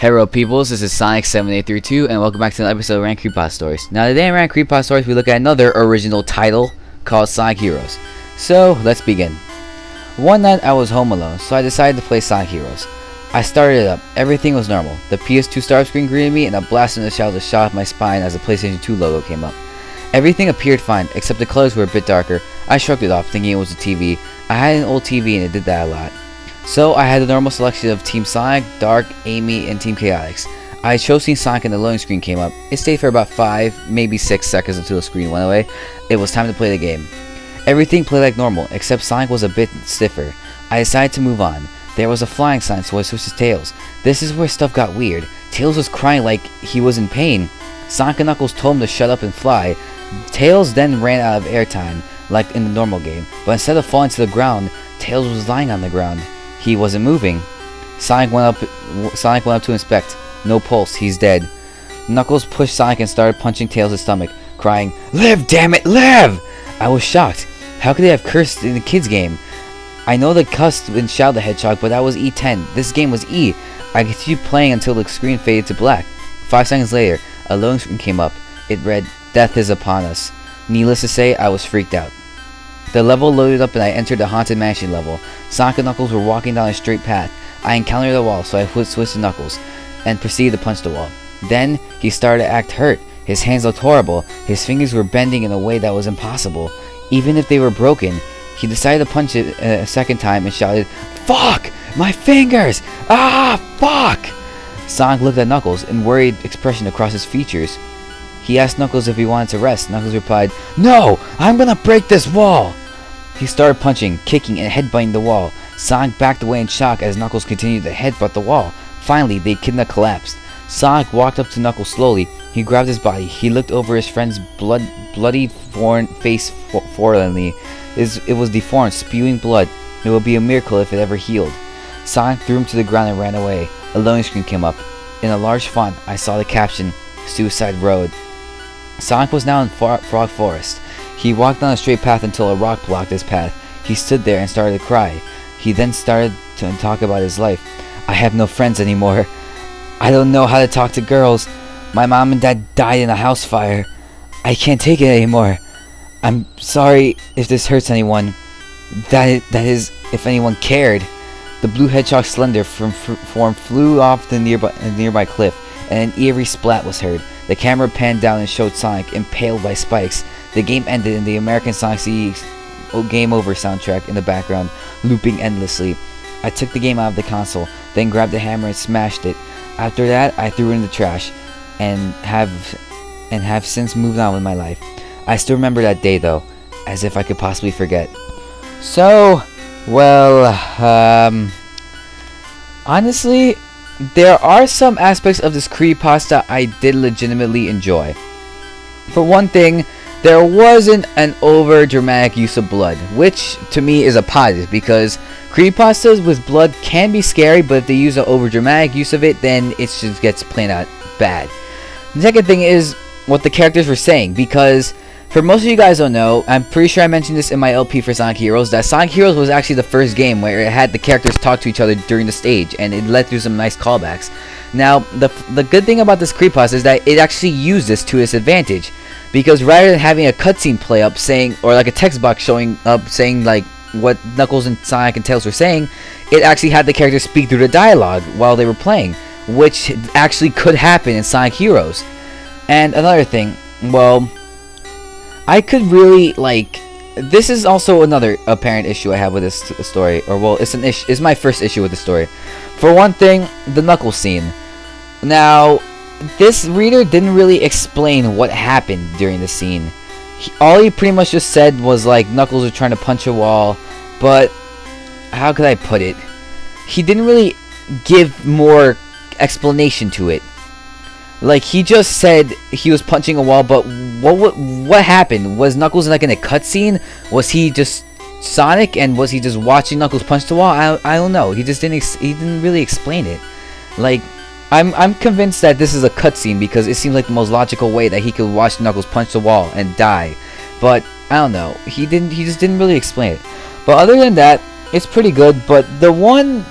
Hello peoples, this is Sonic7832 and welcome back to another episode of Rank Creepypasta Stories. Now today in Rank Creepypasta Stories we look at another original title called Sonic Heroes. So let's begin. One night I was home alone, so I decided to play Sonic Heroes. I started it up, everything was normal. The PS2 start screen greeted me and a blast in the shadows shot up my spine as the PlayStation 2 logo came up. Everything appeared fine, except the colors were a bit darker. I shrugged it off, thinking it was a TV. I had an old TV and it did that a lot. So I had the normal selection of Team Sonic, Dark, Amy, and Team Chaotix. I chose Team Sonic and the loading screen came up. It stayed for about 5, maybe 6 seconds until the screen went away. It was time to play the game. Everything played like normal, except Sonic was a bit stiffer. I decided to move on. There was a flying sign, so I switched to Tails. This is where stuff got weird. Tails was crying like he was in pain. Sonic and Knuckles told him to shut up and fly. Tails then ran out of airtime, like in the normal game, but instead of falling to the ground, Tails was lying on the ground. He wasn't moving. Sonic went up to inspect. No pulse, he's dead. Knuckles pushed Sonic and started punching Tails' stomach, crying, "Live, damn it, live!" I was shocked. How could they have cursed in the kids' game? I know they cussed in Shadow the Hedgehog, but that was E10. This game was E. I continued playing until the screen faded to black. 5 seconds later, a loading screen came up. It read, "Death is upon us." Needless to say, I was freaked out. The level loaded up and I entered the Haunted Mansion level. Sonic and Knuckles were walking down a straight path. I encountered a wall, so I switched to Knuckles and proceeded to punch the wall. Then, he started to act hurt. His hands looked horrible. His fingers were bending in a way that was impossible. Even if they were broken, he decided to punch it a second time and shouted, "Fuck! My fingers! Ah, fuck!" Sonic looked at Knuckles in worried expression across his features. He asked Knuckles if he wanted to rest. Knuckles replied, "No! I'm gonna break this wall!" He started punching, kicking, and headbutting the wall. Sonic backed away in shock as Knuckles continued to headbutt the wall. Finally, the echidna collapsed. Sonic walked up to Knuckles slowly. He grabbed his body. He looked over his friend's bloody face forlornly. It was deformed, spewing blood. It would be a miracle if it ever healed. Sonic threw him to the ground and ran away. A loading screen came up. In a large font, I saw the caption, "Suicide Road." Sonic was now in Frog Forest. He walked down a straight path until a rock blocked his path. He stood there and started to cry. He then started to talk about his life. "I have no friends anymore. I don't know how to talk to girls. My mom and dad died in a house fire. I can't take it anymore. I'm sorry if this hurts anyone. That is, if anyone cared." The blue hedgehog slender form flew off the nearby cliff, and an eerie splat was heard. The camera panned down and showed Sonic impaled by spikes. The game ended and the American Sonic CD Game Over soundtrack in the background, looping endlessly. I took the game out of the console, then grabbed the hammer and smashed it. After that, I threw it in the trash, and have since moved on with my life. I still remember that day though, as if I could possibly forget. So, well, honestly, there are some aspects of this creepypasta I did legitimately enjoy. For one thing, there wasn't an over dramatic use of blood, which to me is a positive, because creepypastas with blood can be scary, but if they use an over dramatic use of it, then it just gets plain out bad. The second thing is what the characters were saying, because for most of you guys don't know, I'm pretty sure I mentioned this in my LP for Sonic Heroes, that Sonic Heroes was actually the first game where it had the characters talk to each other during the stage, and it led through some nice callbacks. Now, the good thing about this creepypasta is that it actually used this to its advantage, because rather than having a cutscene play up saying, or like a text box showing up saying like what Knuckles and Sonic and Tails were saying, it actually had the characters speak through the dialogue while they were playing, which actually could happen in Sonic Heroes. And another thing, well, I could really, like, this is also another apparent issue I have with this story, or well, it's my first issue with the story. For one thing, the Knuckles scene. Now, this reader didn't really explain what happened during the scene. All he pretty much just said was like Knuckles was trying to punch a wall, but how could I put it? He didn't really give more explanation to it. Like, he just said he was punching a wall, but what happened? Was Knuckles like in a cutscene? Was he just Sonic, and was he just watching Knuckles punch the wall? I don't know. He didn't really explain it. Like, I'm convinced that this is a cutscene because it seems like the most logical way that he could watch Knuckles punch the wall and die. But I don't know. He just didn't really explain it. But other than that, it's pretty good. But the one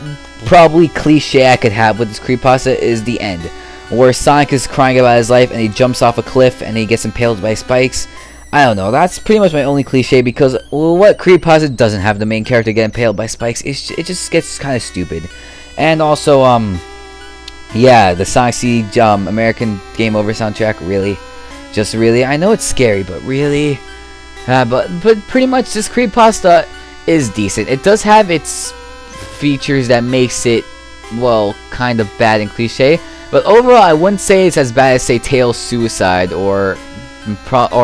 probably cliche I could have with this creepypasta is the end, where Sonic is crying about his life and he jumps off a cliff and he gets impaled by spikes. I don't know, that's pretty much my only cliche, because what creepypasta doesn't have the main character get impaled by spikes? It just gets kind of stupid. And also, yeah, the Sonic C American Game Over soundtrack, really? Just really? I know it's scary, but really? But pretty much this creepypasta is decent. It does have its features that makes it, well, kind of bad and cliche, but overall I wouldn't say it's as bad as, say, Tails Suicide or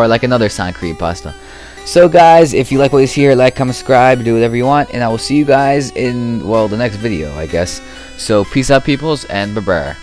like another Sonic creepypasta. So guys, if you like what you see here, like, comment, subscribe, do whatever you want, and I will see you guys in, well, the next video, I guess. So peace out, peoples, and bye-bye.